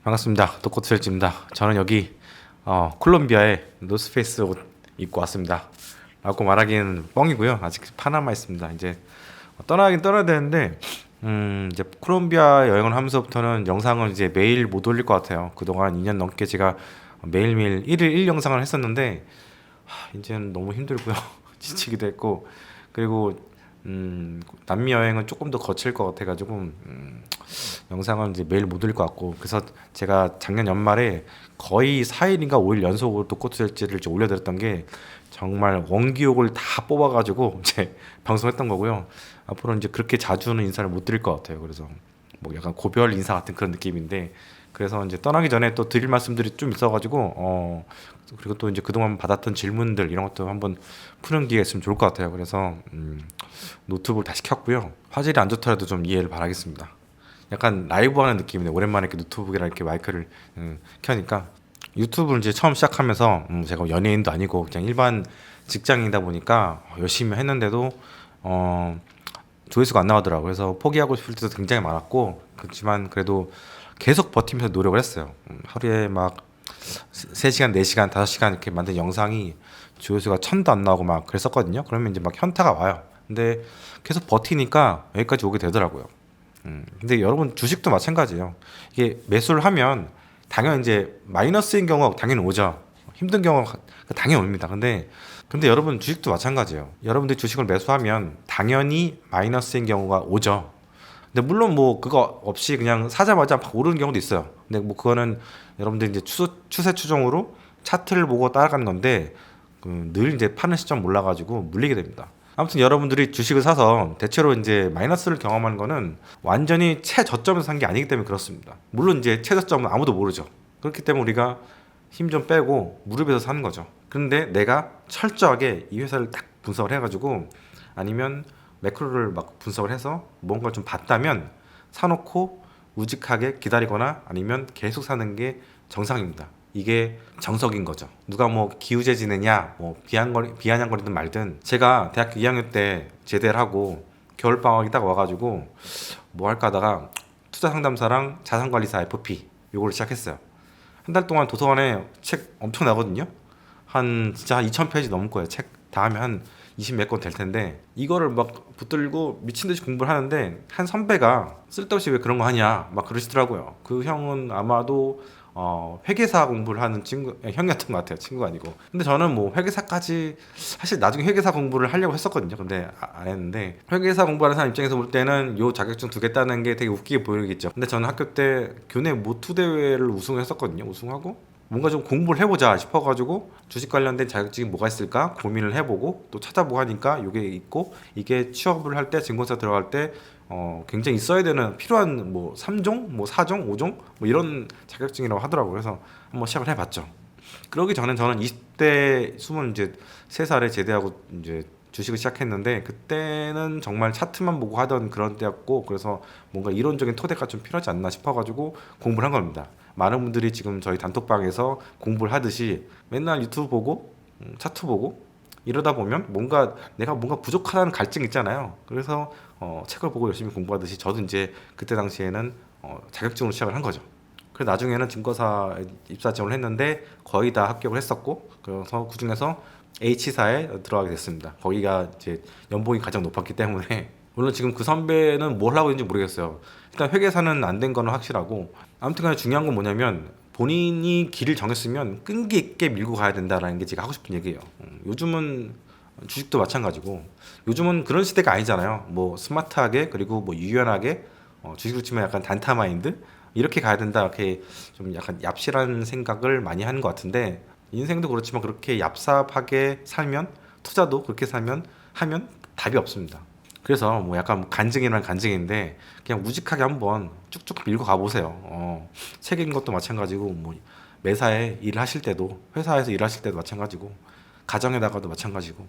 반갑습니다. 독고트일지입니다. 저는 여기 콜롬비아에 노스페이스 옷 입고 왔습니다. 라고 말하기는 뻥이고요. 아직 파나마에 있습니다. 이제 떠나긴 떠나야 되는데 이제 콜롬비아 여행을 하면서부터는 영상을 이제 매일 못 올릴 것 같아요. 그동안 2년 넘게 제가 매일매일 1일 1 영상을 했었는데 이제는 너무 힘들고요. 지치기도 했고 그리고 남미 여행은 조금 더 거칠 것 같아가지고 영상은 이제 매일 못 올릴 것 같고 그래서 제가 작년 연말에 거의 4일인가 5일 연속으로 또 꽃일지를 올려드렸던 게 정말 원기옥을 다 뽑아가지고 이제 방송했던 거고요. 앞으로 이제 그렇게 자주는 인사를 못 드릴 것 같아요. 그래서 뭐 약간 고별 인사 같은 그런 느낌인데 그래서 이제 떠나기 전에 또 드릴 말씀들이 좀 있어가지고 그리고 또 이제 그동안 받았던 질문들 이런 것도 한번 푸는 기회가 있으면 좋을 것 같아요. 그래서 노트북을 다시 켰고요. 화질이 안 좋더라도 좀 이해를 바라겠습니다. 약간 라이브 하는 느낌이네. 오랜만에 이렇게 노트북이랑 이렇게 마이크를 켜니까 유튜브를 이제 처음 시작하면서 제가 연예인도 아니고 그냥 일반 직장인이다 보니까 열심히 했는데도 조회수가 안 나오더라고요. 그래서 포기하고 싶을 때도 굉장히 많았고 그렇지만 그래도 계속 버티면서 노력을 했어요. 하루에 막 3시간, 4시간, 5시간 이렇게 만든 영상이 조회수가 1000도 안 나오고 막 그랬었거든요. 그러면 이제 막 현타가 와요. 근데 계속 버티니까 여기까지 오게 되더라고요. 근데 여러분 주식도 마찬가지예요. 이게 매수를 하면 당연히 이제 마이너스인 경우가 당연히 오죠. 힘든 경우가 당연히 옵니다. 근데 여러분 주식도 마찬가지예요. 여러분들이 주식을 매수하면 당연히 마이너스인 경우가 오죠. 근데 물론 뭐 그거 없이 그냥 사자마자 막 오르는 경우도 있어요. 근데 뭐 그거는 여러분들 이제 추세 추종으로 차트를 보고 따라가는 건데 늘 이제 파는 시점 몰라가지고 물리게 됩니다. 아무튼 여러분들이 주식을 사서 대체로 이제 마이너스를 경험하는 거는 완전히 최저점에서 산 게 아니기 때문에 그렇습니다. 물론 이제 최저점은 아무도 모르죠. 그렇기 때문에 우리가 힘 좀 빼고 무릎에서 사는 거죠. 그런데 내가 철저하게 이 회사를 딱 분석을 해가지고 아니면 매크로를 막 분석을 해서 뭔가 좀 봤다면 사놓고 우직하게 기다리거나 아니면 계속 사는 게 정상입니다. 이게 정석인 거죠. 누가 뭐 기우제지느냐, 뭐 비아냥거리든 말든 제가 대학교 2학년 때 제대를 하고 겨울 방학이 딱 와가지고 뭐 할까 하다가 투자 상담사랑 자산관리사 FP 요거를 시작했어요. 한 달 동안 도서관에 책 엄청 나거든요. 한 진짜 한 2000페이지 넘을 거예요. 책 다 하면 한 20 몇 권 될 텐데 이거를 막 붙들고 미친 듯이 공부를 하는데 한 선배가 쓸데없이 왜 그런 거 하냐 막 그러시더라고요. 그 형은 아마도 회계사 공부를 하는 친구 형이었던 것 같아요. 친구가 아니고. 근데 저는 뭐 회계사까지 사실 나중에 회계사 공부를 하려고 했었거든요. 근데 안 했는데 회계사 공부하는 사람 입장에서 볼 때는 요 자격증 두 개 따는 게 되게 웃기게 보이겠죠. 근데 저는 학교 때 교내 모투 대회를 우승했었거든요. 우승하고 뭔가 좀 공부를 해보자 싶어가지고 주식 관련된 자격증이 뭐가 있을까 고민을 해보고 또 찾아보고 하니까 이게 있고 이게 취업을 할 때 증권사 들어갈 때 굉장히 있어야 되는 필요한 뭐 3종, 뭐 4종, 5종 뭐 이런 자격증이라고 하더라고요. 그래서 한번 시작을 해봤죠. 그러기 전에 저는 20대 23살에 제대하고 이제 주식을 시작했는데 그때는 정말 차트만 보고 하던 그런 때였고 그래서 뭔가 이론적인 토대가 좀 필요하지 않나 싶어가지고 공부를 한 겁니다. 많은 분들이 지금 저희 단톡방에서 공부를 하듯이 맨날 유튜브 보고 차트 보고 이러다 보면 뭔가 내가 뭔가 부족하다는 갈증 있잖아요. 그래서 책을 보고 열심히 공부하듯이 저도 이제 그때 당시에는 자격증으로 시작을 한 거죠. 그래서 나중에는 증권사 입사 지원을 했는데 거의 다 합격을 했었고 그래서 그중에서 H사에 들어가게 됐습니다. 거기가 이제 연봉이 가장 높았기 때문에 물론 지금 그 선배는 뭘 하고 있는지 모르겠어요. 일단 회계사는 안 된 거는 확실하고 아무튼 간에 중요한 건 뭐냐면 본인이 길을 정했으면 끈기 있게 밀고 가야 된다라는 게 제가 하고 싶은 얘기예요. 요즘은 주식도 마찬가지고 요즘은 그런 시대가 아니잖아요. 뭐 스마트하게 그리고 뭐 유연하게 주식으로 치면 약간 단타 마인드 이렇게 가야 된다 이렇게 좀 약간 얍실한 생각을 많이 하는 것 같은데 인생도 그렇지만 그렇게 얍삽하게 살면 투자도 그렇게 살면 하면 답이 없습니다. 그래서 뭐 약간 뭐 간증이란 간증인데 그냥 우직하게 한번 쭉쭉 밀고 가보세요. 책인 것도 마찬가지고 뭐 매사에 일을 하실 때도 회사에서 일하실 때도 마찬가지고 가정에다가도 마찬가지고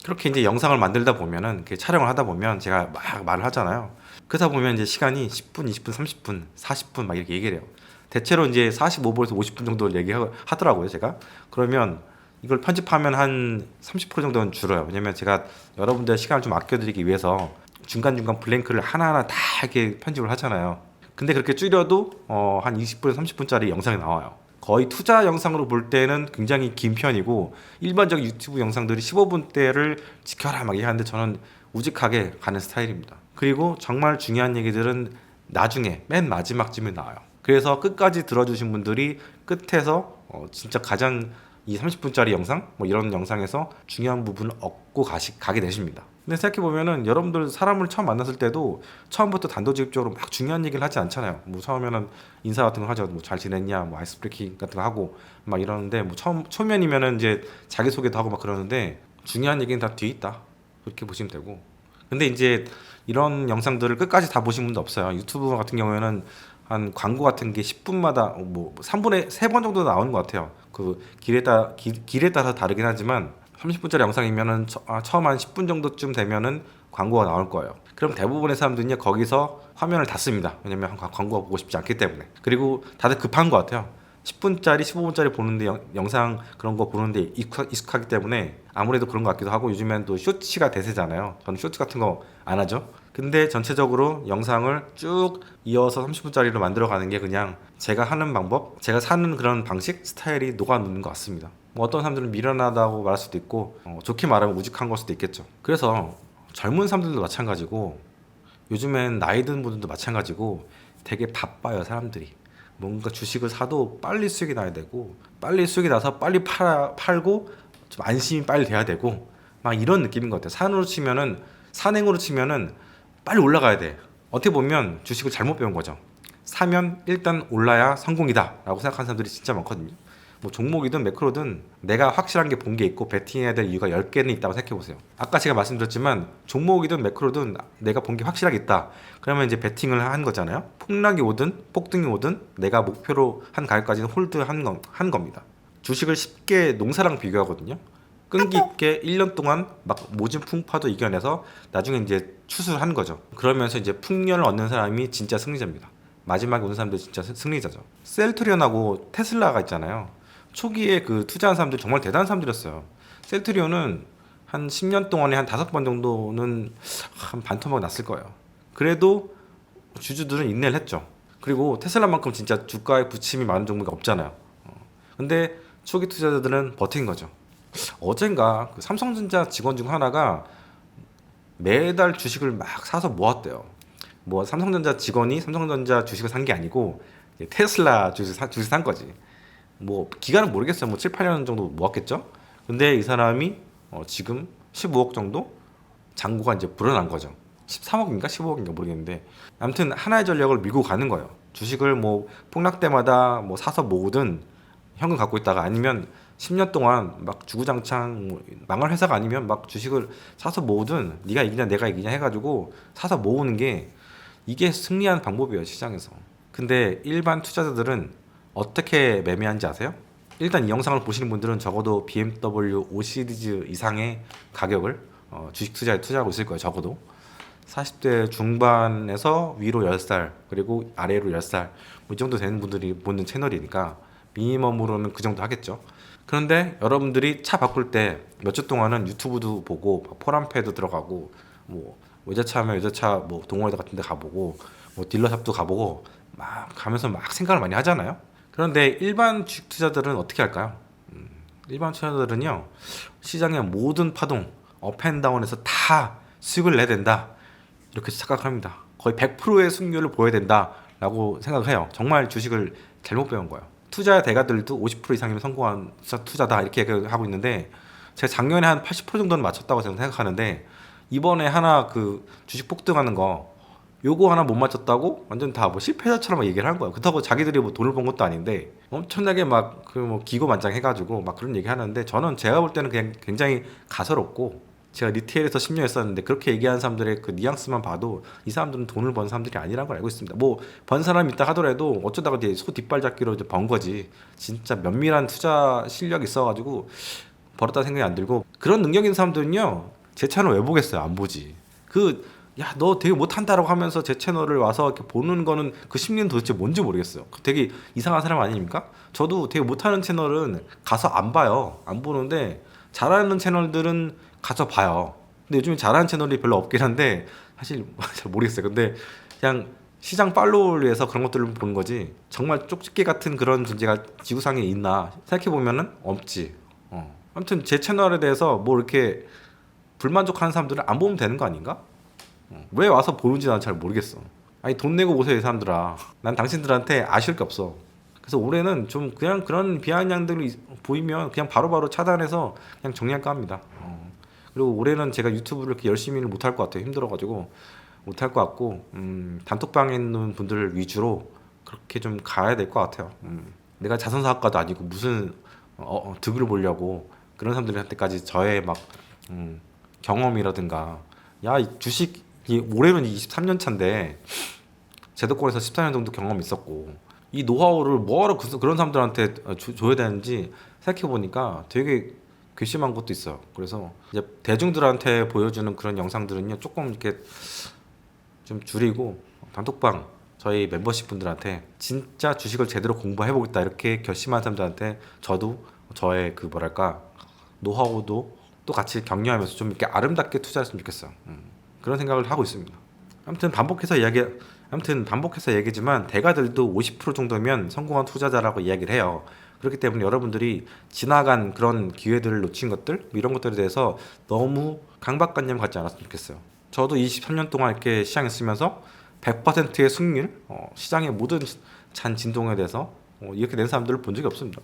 그렇게 이제 영상을 만들다 보면은 이렇게 촬영을 하다 보면 제가 막 말을 하잖아요. 그러다 보면 이제 시간이 10분, 20분, 30분, 40분 막 이렇게 얘기를 해요. 대체로 이제 45분에서 50분 정도 얘기하더라고요, 제가. 그러면 이걸 편집하면 한 30% 정도는 줄어요. 왜냐면 제가 여러분들 시간을 좀 아껴드리기 위해서 중간중간 블랭크를 하나하나 다 이렇게 편집을 하잖아요. 근데 그렇게 줄여도 한 20분, 30분짜리 영상이 나와요. 거의 투자 영상으로 볼 때는 굉장히 긴 편이고 일반적인 유튜브 영상들이 15분대를 지켜라 막 얘기하는데 저는 우직하게 가는 스타일입니다. 그리고 정말 중요한 얘기들은 나중에 맨 마지막쯤에 나와요. 그래서 끝까지 들어주신 분들이 끝에서 진짜 가장 이 30분짜리 영상 뭐 이런 영상에서 중요한 부분을 얻고 가게 되십니다. 근데 생각해보면은 여러분들 사람을 처음 만났을 때도 처음부터 단도직입적으로 막 중요한 얘기를 하지 않잖아요. 뭐 처음에는 인사 같은 거 하죠. 뭐 잘 지냈냐, 뭐 아이스 브레이킹 같은 거 하고 막 이러는데 뭐 처음 초면이면은 이제 자기 소개도 하고 막 그러는데 중요한 얘기는 다 뒤에 있다. 그렇게 보시면 되고. 근데 이제 이런 영상들을 끝까지 다 보신 분도 없어요. 유튜브 같은 경우에는 한 광고 같은 게 10분마다 뭐 3분에 3번 정도 나오는 것 같아요. 그 길에 따라 다르긴 하지만 30분짜리 영상이면은 처음 한 10분 정도쯤 되면은 광고가 나올 거예요. 그럼 대부분의 사람들은요 거기서 화면을 닫습니다. 왜냐면 광고가 보고 싶지 않기 때문에. 그리고 다들 급한 것 같아요. 10분짜리, 15분짜리 보는데 영상 그런 거 보는데 익숙하기 때문에 아무래도 그런 것 같기도 하고 요즘엔 또 쇼츠가 대세잖아요. 저는 쇼츠 같은 거 안 하죠. 근데 전체적으로 영상을 쭉 이어서 30분짜리로 만들어가는 게 그냥 제가 하는 방법, 제가 사는 그런 방식, 스타일이 녹아드는 것 같습니다. 뭐 어떤 사람들은 미련하다고 말할 수도 있고 좋게 말하면 우직한 걸 수도 있겠죠. 그래서 젊은 사람들도 마찬가지고 요즘엔 나이 든 분들도 마찬가지고 되게 바빠요 사람들이. 뭔가 주식을 사도 빨리 수익이 나야 되고 빨리 수익이 나서 빨리 팔고 좀 안심이 빨리 돼야 되고 막 이런 느낌인 것 같아요. 산행으로 치면은 빨리 올라가야 돼. 어떻게 보면 주식을 잘못 배운 거죠. 사면 일단 올라야 성공이다 라고 생각하는 사람들이 진짜 많거든요. 뭐 종목이든 매크로든 내가 확실한 게 본 게 있고 베팅해야 될 이유가 10개는 있다고 생각해 보세요. 아까 제가 말씀드렸지만 종목이든 매크로든 내가 본 게 확실하게 있다. 그러면 이제 베팅을 한 거잖아요. 폭락이 오든 폭등이 오든 내가 목표로 한 가격까지는 한 겁니다. 주식을 쉽게 농사랑 비교하거든요. 끈기 있게 1년 동안 막 모진 풍파도 이겨내서 나중에 이제 추수한 거죠. 그러면서 이제 풍년을 얻는 사람이 진짜 승리자입니다. 마지막에 오는 사람들 진짜 승리자죠. 셀트리온하고 테슬라가 있잖아요. 초기에 그 투자한 사람들 정말 대단한 사람들이었어요. 셀트리온은 한 10년 동안에 한 5번 정도는 한 반토막 났을 거예요. 그래도 주주들은 인내를 했죠. 그리고 테슬라만큼 진짜 주가에 부침이 많은 종목이 없잖아요. 근데 초기 투자자들은 버틴 거죠. 어젠가 그 삼성전자 직원 중 하나가 매달 주식을 막 사서 모았대요. 뭐 삼성전자 직원이 삼성전자 주식을 산 게 아니고 테슬라 주식 산 거지. 뭐 기간은 모르겠어요. 뭐 7, 8년 정도 모았겠죠. 근데 이 사람이 지금 15억 정도 잔고가 이제 불어난 거죠. 13억인가 15억인가 모르겠는데 아무튼 하나의 전략을 밀고 가는 거예요. 주식을 뭐 폭락 때마다 뭐 사서 모으든 현금 갖고 있다가 아니면 10년 동안 막 주구장창 뭐 망할 회사가 아니면 막 주식을 사서 모으든 네가 이기냐 내가 이기냐 해가지고 사서 모으는 게 이게 승리하는 방법이에요 시장에서. 근데 일반 투자자들은 어떻게 매매하는지 아세요? 일단 이 영상을 보시는 분들은 적어도 BMW 5 시리즈 이상의 가격을 주식 투자에 투자하고 있을 거예요. 적어도 40대 중반에서 위로 10살 그리고 아래로 10살 뭐 이 정도 되는 분들이 보는 채널이니까 미니멈으로는 그 정도 하겠죠. 그런데 여러분들이 차 바꿀 때 몇 주 동안은 유튜브도 보고 포람패도 들어가고 뭐 외제차 하면 외제차 뭐 동호회 같은 데 가보고 뭐 딜러샵도 가보고 막 가면서 막 생각을 많이 하잖아요. 그런데 일반 주식 투자들은 어떻게 할까요? 일반 투자들은요 시장의 모든 파동 업앤다운에서 다 수익을 내야 된다 이렇게 착각합니다. 거의 100%의 승률을 보여야 된다라고 생각해요. 정말 주식을 잘못 배운 거예요. 투자 대가들도 50% 이상이면 성공한 투자다 이렇게 하고 있는데 제가 작년에 한 80% 정도는 맞췄다고 저는 생각하는데 이번에 하나 그 주식 폭등하는 거 요거 하나 못 맞췄다고 완전 다 뭐 실패자처럼 얘기를 한 거예요. 그렇다고 자기들이 뭐 돈을 번 것도 아닌데 엄청나게 막 그 뭐 기고만장 해가지고 막 그런 얘기 하는데 저는 제가 볼 때는 그냥 굉장히 가소롭고 제가 리테일에서 10년 했었는데 그렇게 얘기하는 사람들의 그 뉘앙스만 봐도 이 사람들은 돈을 번 사람들이 아니라는 걸 알고 있습니다. 뭐 번 사람이 있다 하더라도 어쩌다가 이제 소 뒷발잡기로 이제 번 거지. 진짜 면밀한 투자 실력이 있어가지고 벌었다 생각이 안 들고 그런 능력 있는 사람들은요 제 채널 왜 보겠어요? 안 보지. 야, 너 되게 못한다라고 하면서 제 채널을 와서 이렇게 보는 거는 그 심리는 도대체 뭔지 모르겠어요. 되게 이상한 사람 아닙니까? 저도 되게 못하는 채널은 가서 안 봐요. 안 보는데 잘하는 채널들은 가서 봐요. 근데 요즘 잘하는 채널이 별로 없긴 한데 사실 잘 모르겠어요. 근데 그냥 시장 팔로우를 위해서 그런 것들을 보는 거지. 정말 쪽집게 같은 그런 존재가 지구상에 있나 생각해 보면은 없지. 아무튼 제 채널에 대해서 뭐 이렇게 불만족하는 사람들은 안 보면 되는 거 아닌가? 왜 와서 보는지 난 잘 모르겠어. 아니 돈 내고 보세요 이 사람들아. 난 당신들한테 아쉬울 게 없어. 그래서 올해는 좀 그냥 그런 비아냥들이 보이면 그냥 바로바로 차단해서 그냥 정리할까 합니다. 그리고 올해는 제가 유튜브를 이렇게 열심히는 못할 것 같아요. 힘들어가지고 못할 것 같고 단톡방에 있는 분들 위주로 그렇게 좀 가야 될 것 같아요. 내가 자선사업가도 아니고 무슨 득을 보려고 그런 사람들한테까지 저의 막 경험이라든가 야 이 주식 올해는 23년 차인데 제도권에서 14년 정도 경험이 있었고 이 노하우를 뭐하러 그런 사람들한테 줘야 되는지 생각해 보니까 되게 괘씸한 것도 있어요. 그래서 이제 대중들한테 보여주는 그런 영상들은요 조금 이렇게 좀 줄이고 단톡방 저희 멤버십 분들한테 진짜 주식을 제대로 공부해 보겠다 이렇게 결심한 사람들한테 저도 저의 그 뭐랄까 노하우도 또 같이 격려하면서 좀 이렇게 아름답게 투자했으면 좋겠어요. 그런 생각을 하고 있습니다. 아무튼 반복해서 얘기지만 대가들도 50% 정도면 성공한 투자자라고 이야기를 해요. 그렇기 때문에 여러분들이 지나간 그런 기회들을 놓친 것들 뭐 이런 것들에 대해서 너무 강박관념 갖지 않았으면 좋겠어요. 저도 23년 동안 이렇게 시장에 쓰면서 100%의 승률, 시장의 모든 잔 진동에 대해서 이렇게 낸 사람들을 본 적이 없습니다.